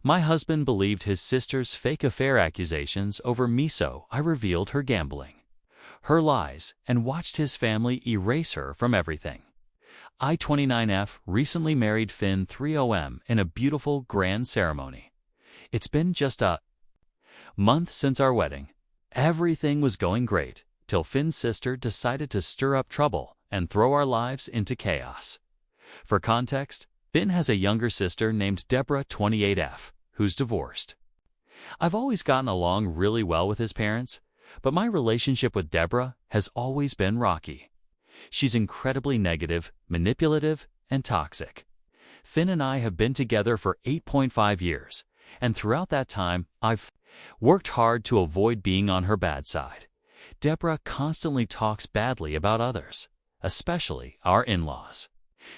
My husband believed his sister's fake affair accusations over me, so I revealed her gambling, her lies, and watched his family erase her from everything. I, 29F, recently married Finn, 30M, in a beautiful, grand ceremony. It's been just a month since our wedding. Everything was going great, till Finn's sister decided to stir up trouble and throw our lives into chaos. For context, Finn has a younger sister named Deborah, 28F, who's divorced. I've always gotten along really well with his parents, but my relationship with Deborah has always been rocky. She's incredibly negative, manipulative, and toxic. Finn and I have been together for 8.5 years, and throughout that time, I've worked hard to avoid being on her bad side. Deborah constantly talks badly about others, especially our in-laws.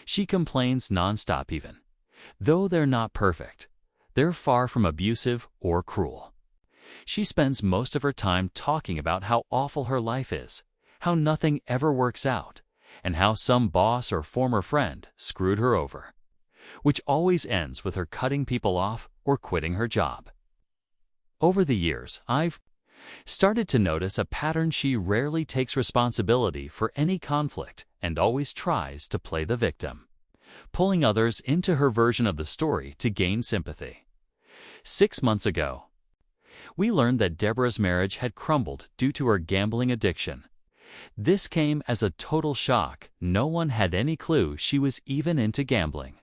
She complains nonstop even. Though they're not perfect, they're far from abusive or cruel. She spends most of her time talking about how awful her life is, how nothing ever works out, and how some boss or former friend screwed her over, which always ends with her cutting people off or quitting her job. Over the years, I've started to notice a pattern. She rarely takes responsibility for any conflict and always tries to play the victim, pulling others into her version of the story to gain sympathy. 6 months ago, we learned that Deborah's marriage had crumbled due to her gambling addiction. This came as a total shock. No one had any clue she was even into gambling.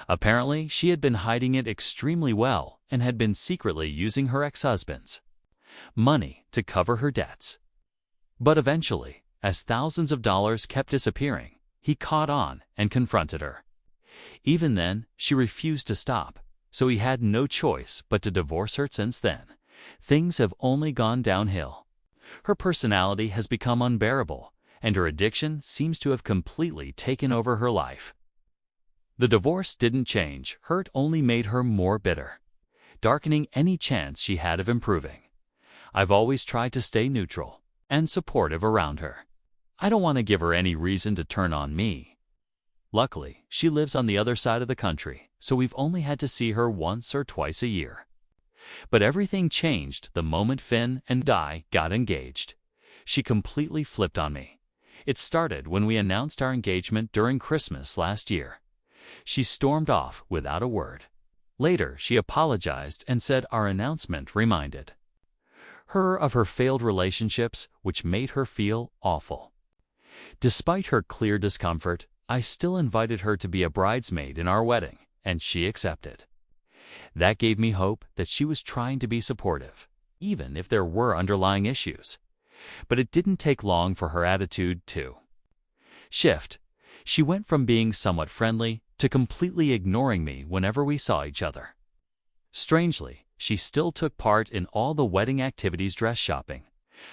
Apparently, she had been hiding it extremely well and had been secretly using her ex-husband's money to cover her debts. But eventually, as thousands of dollars kept disappearing, he caught on and confronted her. Even then, she refused to stop, so he had no choice but to divorce her. Since then, things have only gone downhill. Her personality has become unbearable, and her addiction seems to have completely taken over her life. The divorce didn't change her, it only made her more bitter, darkening any chance she had of improving. I've always tried to stay neutral and supportive around her. I don't want to give her any reason to turn on me. Luckily, she lives on the other side of the country, so we've only had to see her once or twice a year. But everything changed the moment Finn and I got engaged. She completely flipped on me. It started when we announced our engagement during Christmas last year. She stormed off without a word. Later, she apologized and said our announcement reminded her of her failed relationships, which made her feel awful. Despite her clear discomfort, I still invited her to be a bridesmaid in our wedding, and she accepted. That gave me hope that she was trying to be supportive, even if there were underlying issues. But it didn't take long for her attitude to shift. She went from being somewhat friendly to completely ignoring me whenever we saw each other. Strangely, she still took part in all the wedding activities, dress shopping,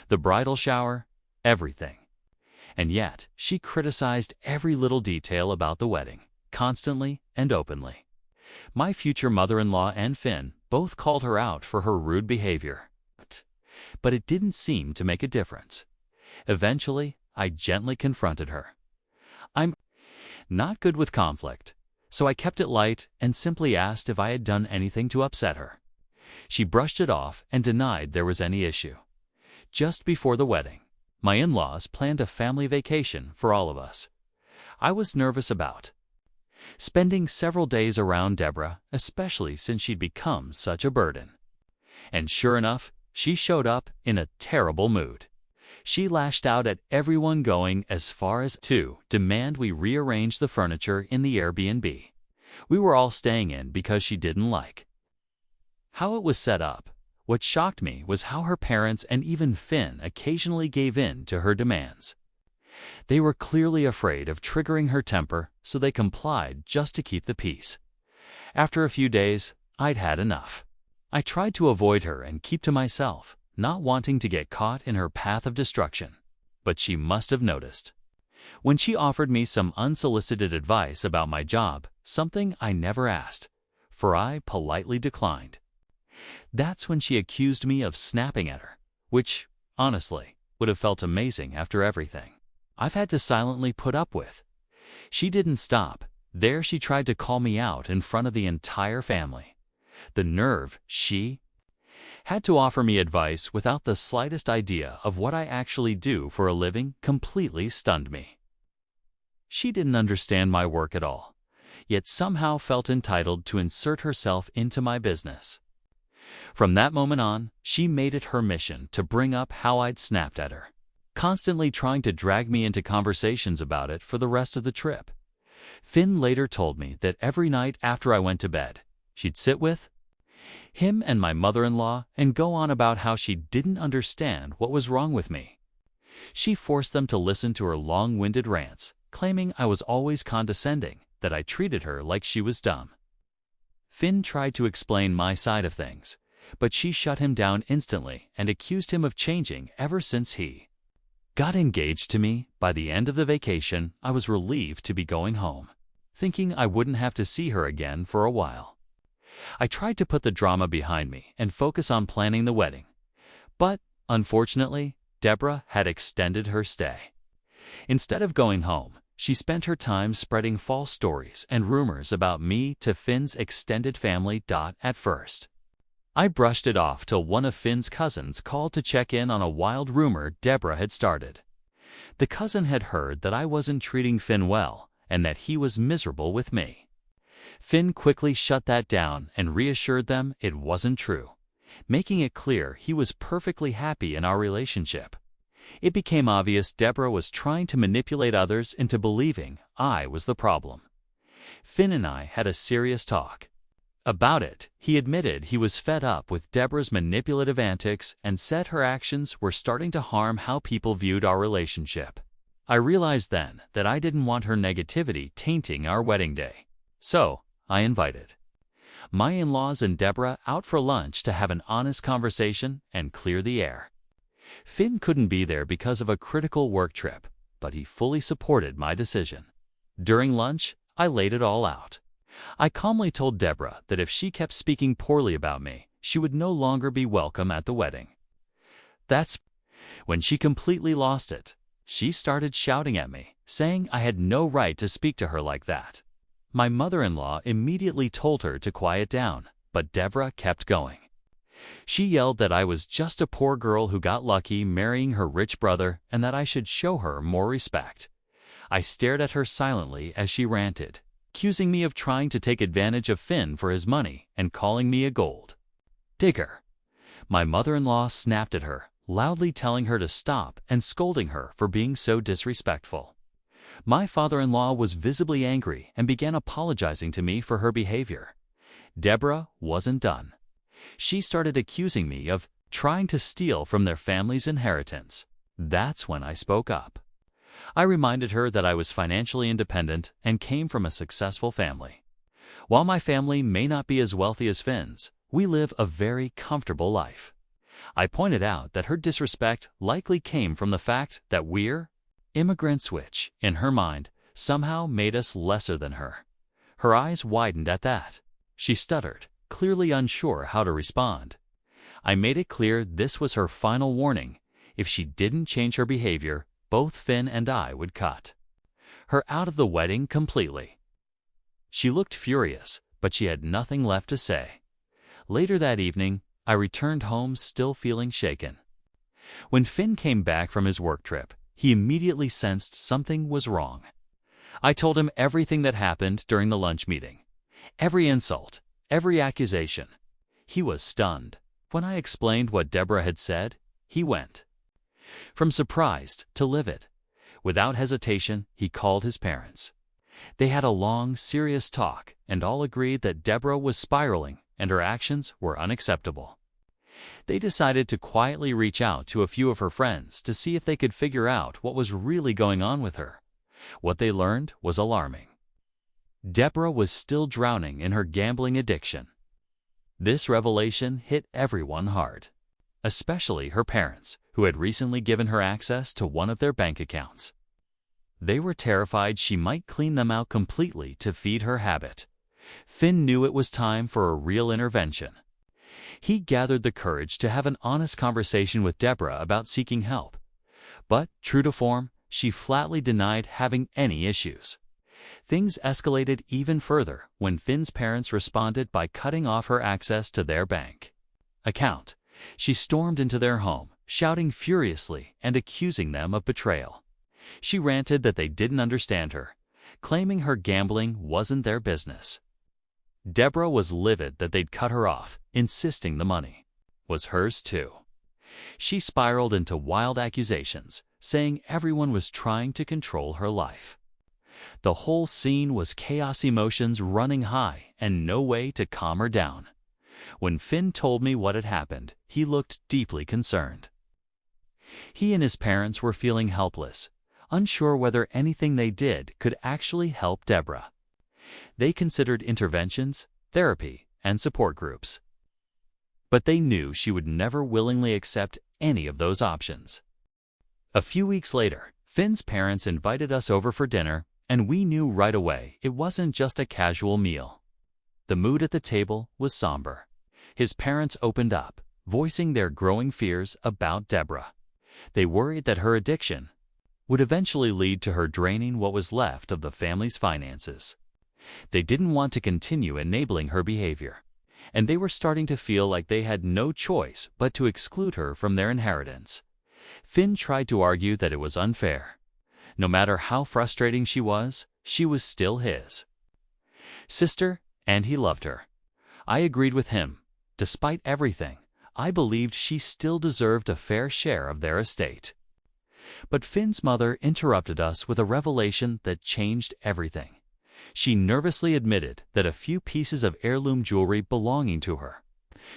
the bridal shower, everything. And yet, she criticized every little detail about the wedding, constantly and openly. My future mother-in-law and Finn both called her out for her rude behavior. But it didn't seem to make a difference. Eventually, I gently confronted her. I'm not good with conflict, so I kept it light and simply asked if I had done anything to upset her. She brushed it off and denied there was any issue. Just before the wedding, my in-laws planned a family vacation for all of us. I was nervous about spending several days around Deborah, especially since she'd become such a burden. And sure enough, she showed up in a terrible mood. She lashed out at everyone, going as far as to demand we rearrange the furniture in the Airbnb we were all staying in because she didn't like how it was set up. What shocked me was how her parents and even Finn occasionally gave in to her demands. They were clearly afraid of triggering her temper, so they complied just to keep the peace. After a few days, I'd had enough. I tried to avoid her and keep to myself, not wanting to get caught in her path of destruction. But she must have noticed. When she offered me some unsolicited advice about my job, something I never asked, for I politely declined. That's when she accused me of snapping at her, which, honestly, would have felt amazing after everything I've had to silently put up with. She didn't stop. There she tried to call me out in front of the entire family. The nerve, she had to offer me advice without the slightest idea of what I actually do for a living completely stunned me. She didn't understand my work at all, yet somehow felt entitled to insert herself into my business. From that moment on, she made it her mission to bring up how I'd snapped at her, constantly trying to drag me into conversations about it for the rest of the trip. Finn later told me that every night after I went to bed, she'd sit with him and my mother-in-law and go on about how she didn't understand what was wrong with me. She forced them to listen to her long-winded rants, claiming I was always condescending, that I treated her like she was dumb. Finn tried to explain my side of things, but she shut him down instantly and accused him of changing ever since he got engaged to me. By the end of the vacation, I was relieved to be going home, thinking I wouldn't have to see her again for a while. I tried to put the drama behind me and focus on planning the wedding, but, unfortunately, Deborah had extended her stay. Instead of going home, she spent her time spreading false stories and rumors about me to Finn's extended family. At first, I brushed it off till one of Finn's cousins called to check in on a wild rumor Deborah had started. The cousin had heard that I wasn't treating Finn well and that he was miserable with me. Finn quickly shut that down and reassured them it wasn't true, making it clear he was perfectly happy in our relationship. It became obvious Deborah was trying to manipulate others into believing I was the problem. Finn and I had a serious talk about it. He admitted he was fed up with Deborah's manipulative antics and said her actions were starting to harm how people viewed our relationship. I realized then that I didn't want her negativity tainting our wedding day. So, I invited my in-laws and Deborah out for lunch to have an honest conversation and clear the air. Finn couldn't be there because of a critical work trip, but he fully supported my decision. During lunch, I laid it all out. I calmly told Deborah that if she kept speaking poorly about me, she would no longer be welcome at the wedding. That's when she completely lost it. She started shouting at me, saying I had no right to speak to her like that. My mother-in-law immediately told her to quiet down, but Deborah kept going. She yelled that I was just a poor girl who got lucky marrying her rich brother and that I should show her more respect. I stared at her silently as she ranted, accusing me of trying to take advantage of Finn for his money and calling me a gold digger. My mother-in-law snapped at her, loudly telling her to stop and scolding her for being so disrespectful. My father-in-law was visibly angry and began apologizing to me for her behavior. Deborah wasn't done. She started accusing me of trying to steal from their family's inheritance. That's when I spoke up. I reminded her that I was financially independent and came from a successful family. While my family may not be as wealthy as Finn's, we live a very comfortable life. I pointed out that her disrespect likely came from the fact that we're immigrants, which, in her mind, somehow made us lesser than her. Her eyes widened at that. She stuttered, clearly unsure how to respond. I made it clear this was her final warning. If she didn't change her behavior, both Finn and I would cut her out of the wedding completely. She looked furious, but she had nothing left to say. Later that evening, I returned home still feeling shaken. When Finn came back from his work trip, he immediately sensed something was wrong. I told him everything that happened during the lunch meeting. Every insult, every accusation. He was stunned. When I explained what Deborah had said, he went from surprised to livid. Without hesitation, he called his parents. They had a long, serious talk and all agreed that Deborah was spiraling and her actions were unacceptable. They decided to quietly reach out to a few of her friends to see if they could figure out what was really going on with her. What they learned was alarming. Deborah was still drowning in her gambling addiction. This revelation hit everyone hard, especially her parents, who had recently given her access to one of their bank accounts. They were terrified she might clean them out completely to feed her habit. Finn knew it was time for a real intervention. He gathered the courage to have an honest conversation with Deborah about seeking help. But, true to form, she flatly denied having any issues. Things escalated even further when Finn's parents responded by cutting off her access to their bank account. She stormed into their home, shouting furiously and accusing them of betrayal. She ranted that they didn't understand her, claiming her gambling wasn't their business. Deborah was livid that they'd cut her off, insisting the money was hers too. She spiraled into wild accusations, saying everyone was trying to control her life. The whole scene was chaos, emotions running high, and no way to calm her down. When Finn told me what had happened, he looked deeply concerned. He and his parents were feeling helpless, unsure whether anything they did could actually help Deborah. They considered interventions, therapy, and support groups. But they knew she would never willingly accept any of those options. A few weeks later, Finn's parents invited us over for dinner, and we knew right away it wasn't just a casual meal. The mood at the table was somber. His parents opened up, voicing their growing fears about Deborah. They worried that her addiction would eventually lead to her draining what was left of the family's finances. They didn't want to continue enabling her behavior, and they were starting to feel like they had no choice but to exclude her from their inheritance. Finn tried to argue that it was unfair. No matter how frustrating she was still his sister, and he loved her. I agreed with him. Despite everything, I believed she still deserved a fair share of their estate. But Finn's mother interrupted us with a revelation that changed everything. She nervously admitted that a few pieces of heirloom jewelry belonging to her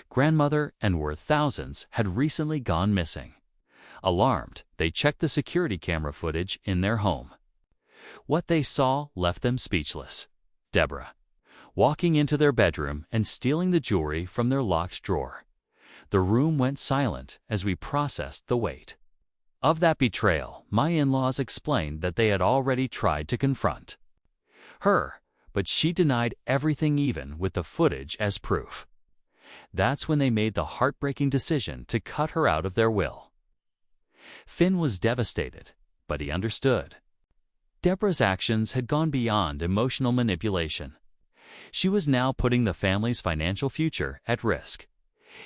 grandmother and worth thousands had recently gone missing. Alarmed, they checked the security camera footage in their home. What they saw left them speechless. Deborah walking into their bedroom and stealing the jewelry from their locked drawer. The room went silent as we processed the weight of that betrayal. My in-laws explained that they had already tried to confront her, but she denied everything, even with the footage as proof. That's when they made the heartbreaking decision to cut her out of their will. Finn was devastated, but he understood. Deborah's actions had gone beyond emotional manipulation. She was now putting the family's financial future at risk.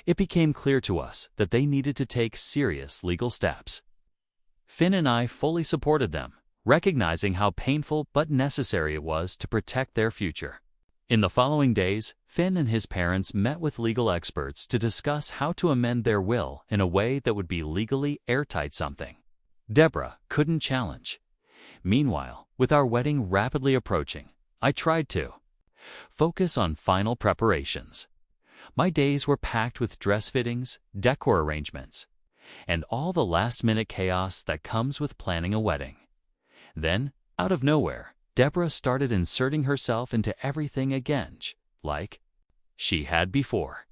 It became clear to us that they needed to take serious legal steps. Finn and I fully supported them, recognizing how painful but necessary it was to protect their future. In the following days, Finn and his parents met with legal experts to discuss how to amend their will in a way that would be legally airtight, something Deborah couldn't challenge. Meanwhile, with our wedding rapidly approaching, I tried to focus on final preparations. My days were packed with dress fittings, decor arrangements, and all the last-minute chaos that comes with planning a wedding. Then, out of nowhere, Deborah started inserting herself into everything again, like she had before.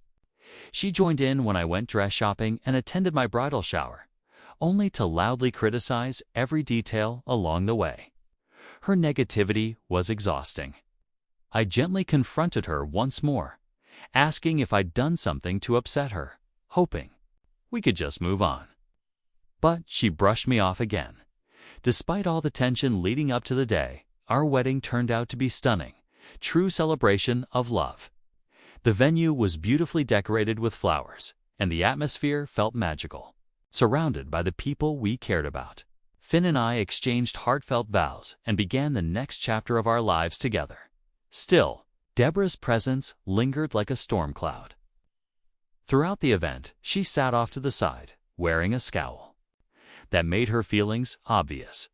She joined in when I went dress shopping and attended my bridal shower, only to loudly criticize every detail along the way. Her negativity was exhausting. I gently confronted her once more, asking if I'd done something to upset her, hoping we could just move on. But she brushed me off again. Despite all the tension leading up to the day, our wedding turned out to be stunning, true celebration of love. The venue was beautifully decorated with flowers, and the atmosphere felt magical, surrounded by the people we cared about. Finn and I exchanged heartfelt vows and began the next chapter of our lives together. Still, Deborah's presence lingered like a storm cloud. Throughout the event, she sat off to the side, wearing a scowl that made her feelings obvious.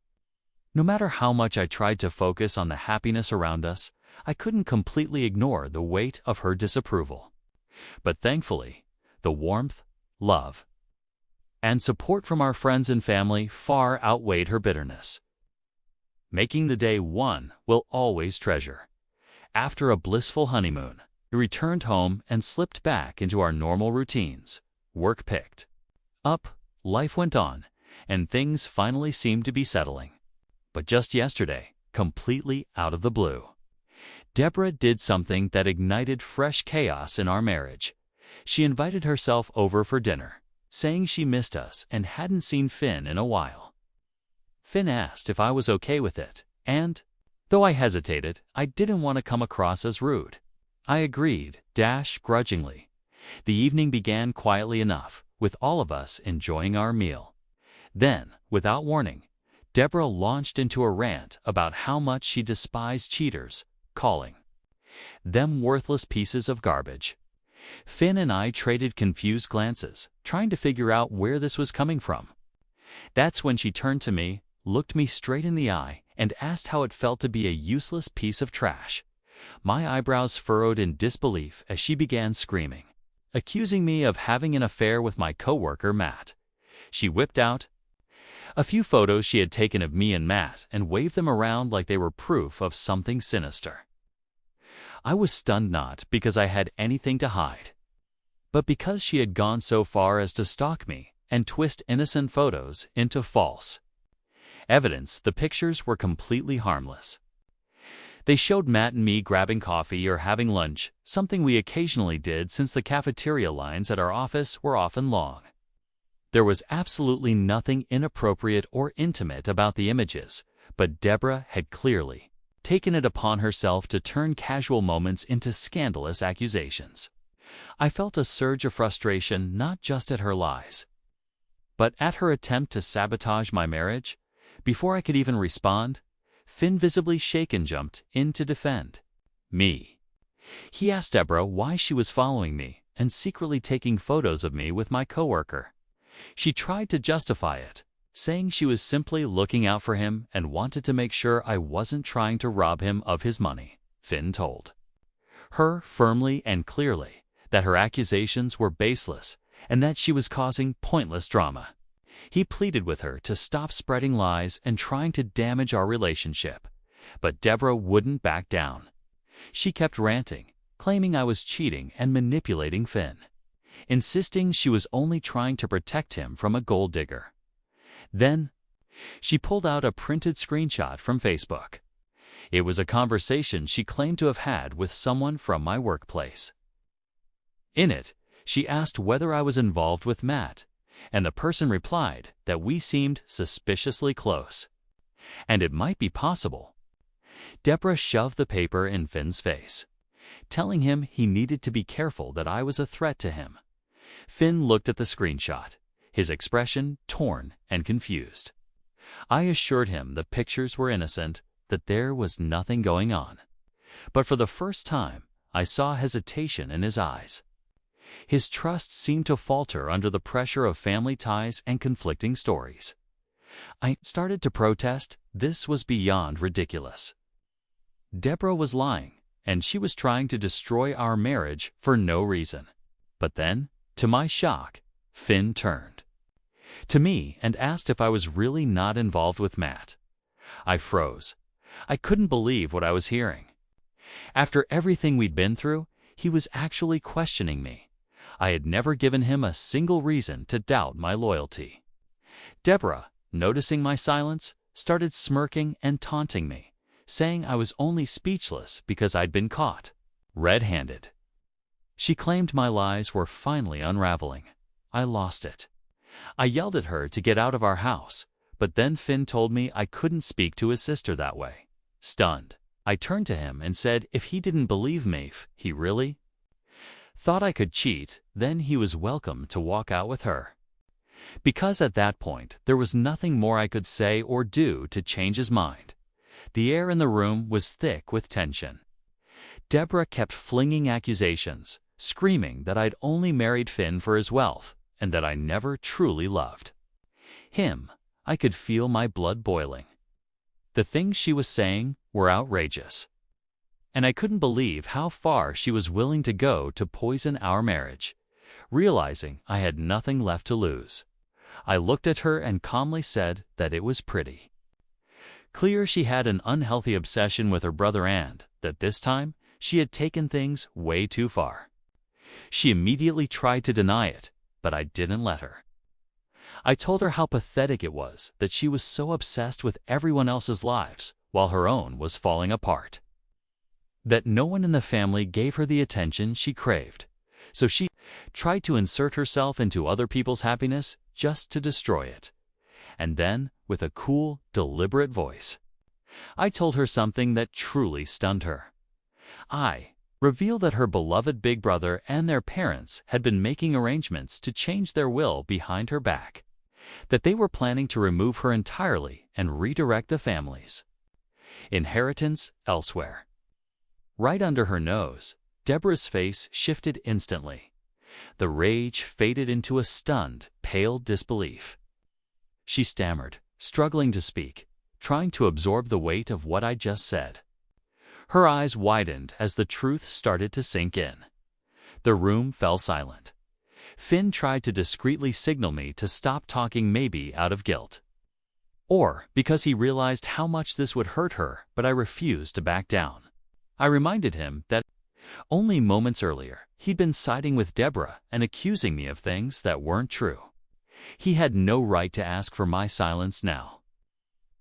No matter how much I tried to focus on the happiness around us, I couldn't completely ignore the weight of her disapproval. But thankfully, the warmth, love, and support from our friends and family far outweighed her bitterness, making the day one we'll always treasure. After a blissful honeymoon, we returned home and slipped back into our normal routines. Work picked up, life went on, and things finally seemed to be settling. But just yesterday, completely out of the blue, Deborah did something that ignited fresh chaos in our marriage. She invited herself over for dinner, saying she missed us and hadn't seen Finn in a while. Finn asked if I was okay with it, and Though I hesitated, I didn't want to come across as rude. I agreed, grudgingly. The evening began quietly enough, with all of us enjoying our meal. Then, without warning, Deborah launched into a rant about how much she despised cheaters, calling them worthless pieces of garbage. Finn and I traded confused glances, trying to figure out where this was coming from. That's when she turned to me, looked me straight in the eye, and asked how it felt to be a useless piece of trash. My eyebrows furrowed in disbelief as she began screaming, accusing me of having an affair with my coworker Matt. She whipped out a few photos she had taken of me and Matt and waved them around like they were proof of something sinister. I was stunned not because I had anything to hide, but because she had gone so far as to stalk me and twist innocent photos into false evidence. The pictures were completely harmless. They showed Matt and me grabbing coffee or having lunch, something we occasionally did since the cafeteria lines at our office were often long. There was absolutely nothing inappropriate or intimate about the images, but Deborah had clearly taken it upon herself to turn casual moments into scandalous accusations. I felt a surge of frustration not just at her lies, but at her attempt to sabotage my marriage. Before I could even respond, Finn, visibly shaken, jumped in to defend me. He asked Deborah why she was following me and secretly taking photos of me with my coworker. She tried to justify it, saying she was simply looking out for him and wanted to make sure I wasn't trying to rob him of his money. Finn told her firmly and clearly that her accusations were baseless and that she was causing pointless drama. He pleaded with her to stop spreading lies and trying to damage our relationship, but Deborah wouldn't back down. She kept ranting, claiming I was cheating and manipulating Finn, insisting she was only trying to protect him from a gold digger. Then, she pulled out a printed screenshot from Facebook. It was a conversation she claimed to have had with someone from my workplace. In it, she asked whether I was involved with Matt, and the person replied that we seemed suspiciously close, and it might be possible. Deborah shoved the paper in Finn's face, telling him he needed to be careful that I was a threat to him. Finn looked at the screenshot, his expression torn and confused. I assured him the pictures were innocent, that there was nothing going on. But for the first time, I saw hesitation in his eyes. His trust seemed to falter under the pressure of family ties and conflicting stories. I started to protest. This was beyond ridiculous. Deborah was lying, and she was trying to destroy our marriage for no reason. But then, to my shock, Finn turned to me and asked if I was really not involved with Matt. I froze. I couldn't believe what I was hearing. After everything we'd been through, he was actually questioning me. I had never given him a single reason to doubt my loyalty. Deborah, noticing my silence, started smirking and taunting me, saying I was only speechless because I'd been caught red-handed. She claimed my lies were finally unraveling. I lost it. I yelled at her to get out of our house, but then Finn told me I couldn't speak to his sister that way. Stunned, I turned to him and said if he didn't believe me, he really thought I could cheat, then he was welcome to walk out with her. Because at that point, there was nothing more I could say or do to change his mind. The air in the room was thick with tension. Deborah kept flinging accusations, screaming that I'd only married Finn for his wealth and that I never truly loved him. I could feel my blood boiling. The things she was saying were outrageous, and I couldn't believe how far she was willing to go to poison our marriage. Realizing I had nothing left to lose, I looked at her and calmly said that it was pretty clear she had an unhealthy obsession with her brother and that this time she had taken things way too far. She immediately tried to deny it, but I didn't let her. I told her how pathetic it was that she was so obsessed with everyone else's lives while her own was falling apart. That no one in the family gave her the attention she craved, so she tried to insert herself into other people's happiness just to destroy it. And then, with a cool, deliberate voice, I told her something that truly stunned her. I revealed that her beloved big brother and their parents had been making arrangements to change their will behind her back, that they were planning to remove her entirely and redirect the family's inheritance elsewhere. Right under her nose, Deborah's face shifted instantly. The rage faded into a stunned, pale disbelief. She stammered, struggling to speak, trying to absorb the weight of what I just said. Her eyes widened as the truth started to sink in. The room fell silent. Finn tried to discreetly signal me to stop talking, maybe out of guilt, or because he realized how much this would hurt her, but I refused to back down. I reminded him that only moments earlier he'd been siding with Deborah and accusing me of things that weren't true. He had no right to ask for my silence now.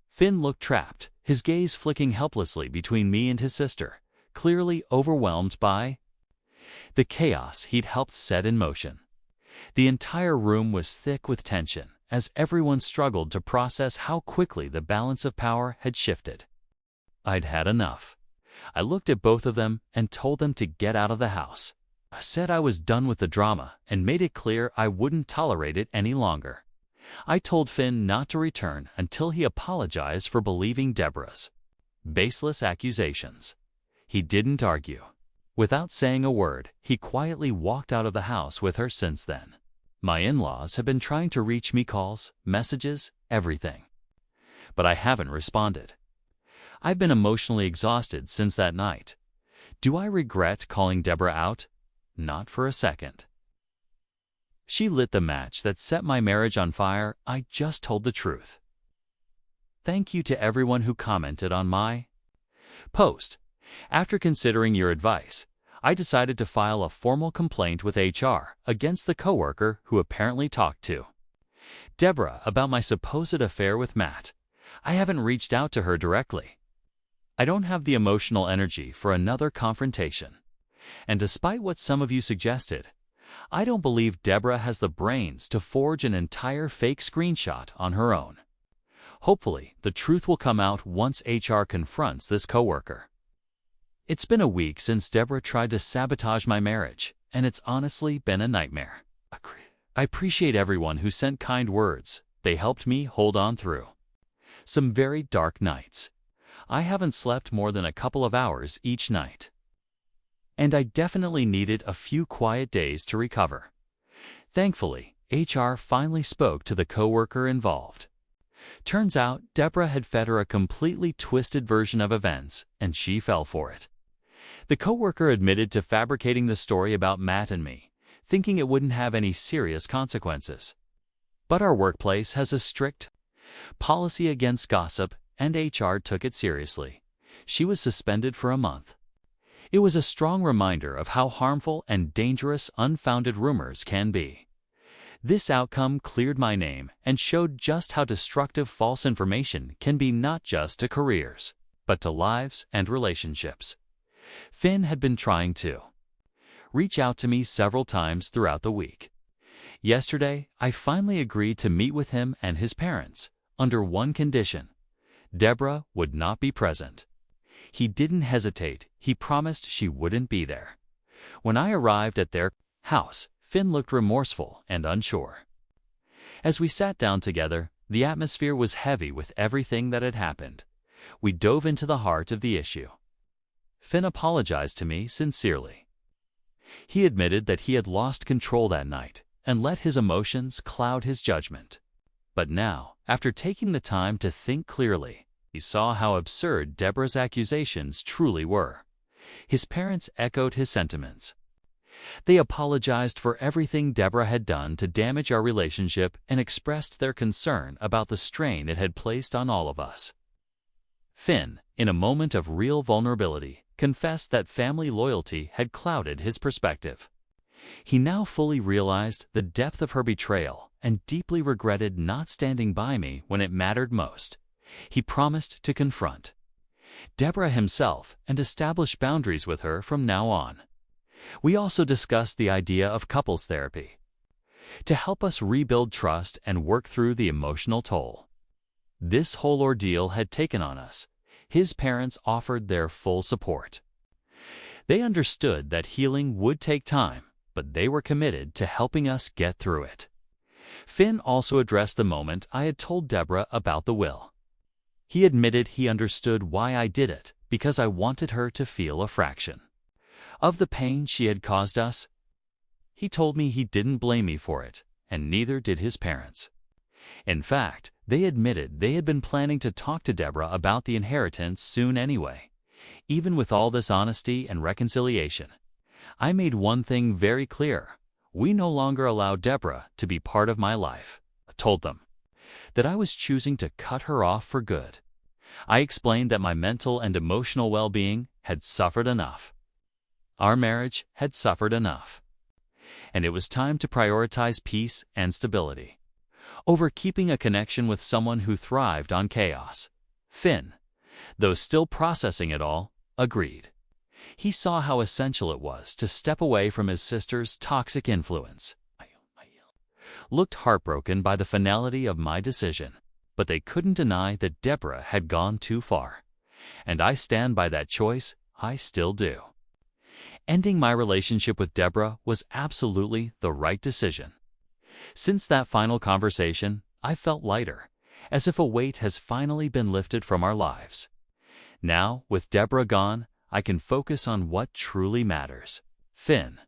Finn looked trapped, his gaze flicking helplessly between me and his sister, clearly overwhelmed by the chaos he'd helped set in motion. The entire room was thick with tension, as everyone struggled to process how quickly the balance of power had shifted. I'd had enough. I looked at both of them and told them to get out of the house. I said I was done with the drama and made it clear I wouldn't tolerate it any longer. I told Finn not to return until he apologized for believing Deborah's baseless accusations. He didn't argue. Without saying a word, he quietly walked out of the house with her since then. My in-laws have been trying to reach me, calls, messages, everything. But I haven't responded. I've been emotionally exhausted since that night. Do I regret calling Deborah out? Not for a second. She lit the match that set my marriage on fire. I just told the truth. Thank you to everyone who commented on my post. After considering your advice, I decided to file a formal complaint with HR against the coworker who apparently talked to Deborah about my supposed affair with Matt. I haven't reached out to her directly. I don't have the emotional energy for another confrontation. And despite what some of you suggested, I don't believe Deborah has the brains to forge an entire fake screenshot on her own. Hopefully, the truth will come out once HR confronts this coworker. It's been a week since Deborah tried to sabotage my marriage, and it's honestly been a nightmare. I appreciate everyone who sent kind words. They helped me hold on through some very dark nights. I haven't slept more than a couple of hours each night, and I definitely needed a few quiet days to recover. Thankfully, HR finally spoke to the coworker involved. Turns out, Deborah had fed her a completely twisted version of events, and she fell for it. The coworker admitted to fabricating the story about Matt and me, thinking it wouldn't have any serious consequences. But our workplace has a strict policy against gossip, and HR took it seriously. She was suspended for a month. It was a strong reminder of how harmful and dangerous unfounded rumors can be. This outcome cleared my name and showed just how destructive false information can be, not just to careers, but to lives and relationships. Finn had been trying to reach out to me several times throughout the week. Yesterday, I finally agreed to meet with him and his parents, under one condition: Deborah would not be present. He didn't hesitate. He promised she wouldn't be there. When I arrived at their house, Finn looked remorseful and unsure. As we sat down together, the atmosphere was heavy with everything that had happened. We dove into the heart of the issue. Finn apologized to me sincerely. He admitted that he had lost control that night and let his emotions cloud his judgment. But now, after taking the time to think clearly, he saw how absurd Deborah's accusations truly were. His parents echoed his sentiments. They apologized for everything Deborah had done to damage our relationship and expressed their concern about the strain it had placed on all of us. Finn, in a moment of real vulnerability, confessed that family loyalty had clouded his perspective. He now fully realized the depth of her betrayal and deeply regretted not standing by me when it mattered most. He promised to confront Deborah himself and establish boundaries with her from now on. We also discussed the idea of couples therapy to help us rebuild trust and work through the emotional toll this whole ordeal had taken on us. his parents offered their full support. They understood that healing would take time, but they were committed to helping us get through it. Finn also addressed the moment I had told Deborah about the will. He admitted he understood why I did it, because I wanted her to feel a fraction of the pain she had caused us. He told me he didn't blame me for it, and neither did his parents. In fact, they admitted they had been planning to talk to Deborah about the inheritance soon anyway. Even with all this honesty and reconciliation, I made one thing very clear. We no longer allow Deborah to be part of my life. I told them that I was choosing to cut her off for good. I explained that my mental and emotional well-being had suffered enough. Our marriage had suffered enough. And it was time to prioritize peace and stability over keeping a connection with someone who thrived on chaos. Finn, though still processing it all, agreed. He saw how essential it was to step away from his sister's toxic influence. Looked heartbroken by the finality of my decision, but they couldn't deny that Deborah had gone too far. And I stand by that choice. I still do. Ending my relationship with Deborah was absolutely the right decision. Since that final conversation, I felt lighter, as if a weight has finally been lifted from our lives. Now, with Deborah gone, I can focus on what truly matters. Finn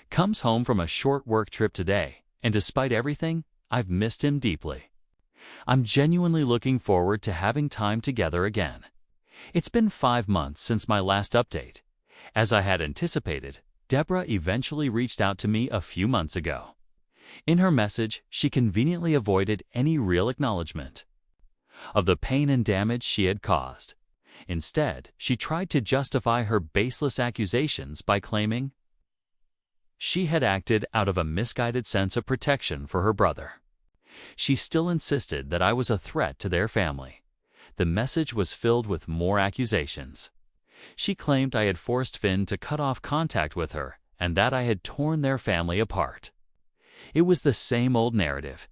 comes home from a short work trip today, and despite everything, I've missed him deeply. I'm genuinely looking forward to having time together again. It's been 5 months since my last update. As I had anticipated, Deborah eventually reached out to me a few months ago. In her message, she conveniently avoided any real acknowledgement of the pain and damage she had caused. Instead, she tried to justify her baseless accusations by claiming she had acted out of a misguided sense of protection for her brother. She still insisted that I was a threat to their family. The message was filled with more accusations. She claimed I had forced Finn to cut off contact with her and that I had torn their family apart. It was the same old narrative.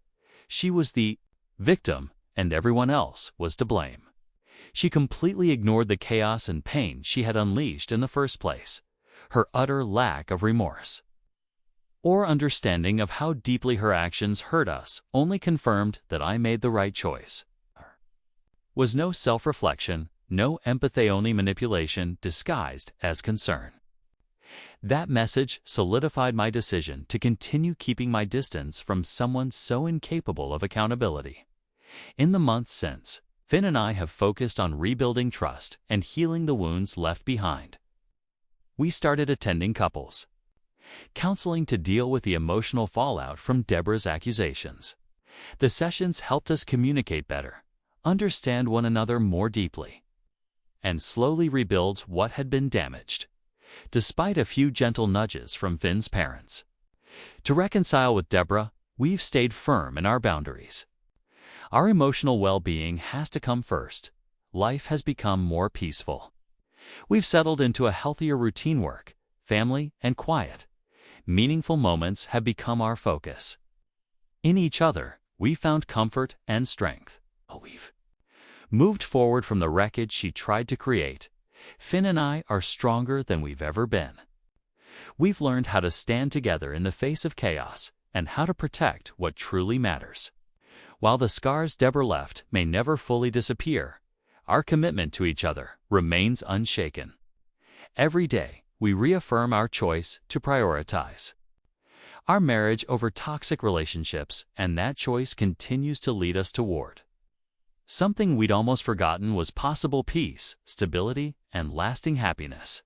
She was the victim and everyone else was to blame. She completely ignored the chaos and pain she had unleashed in the first place. Her utter lack of remorse or understanding of how deeply her actions hurt us only confirmed that I made the right choice. Was no self-reflection, no empathy, only manipulation disguised as concern. That message solidified my decision to continue keeping my distance from someone so incapable of accountability. In the months since, Finn and I have focused on rebuilding trust and healing the wounds left behind. We started attending couples counseling to deal with the emotional fallout from Deborah's accusations. The sessions helped us communicate better, understand one another more deeply, and slowly rebuild what had been damaged, despite a few gentle nudges from Finn's parents. To reconcile with Deborah, we've stayed firm in our boundaries. Our emotional well-being has to come first. Life has become more peaceful. We've settled into a healthier routine: work, family, and quiet. Meaningful moments have become our focus. In each other, we found comfort and strength. We've moved forward from the wreckage she tried to create. Finn and I are stronger than we've ever been. We've learned how to stand together in the face of chaos and how to protect what truly matters. While the scars Deborah left may never fully disappear, our commitment to each other remains unshaken. Every day, we reaffirm our choice to prioritize our marriage over toxic relationships, and that choice continues to lead us toward something we'd almost forgotten was possible: peace, stability, and lasting happiness.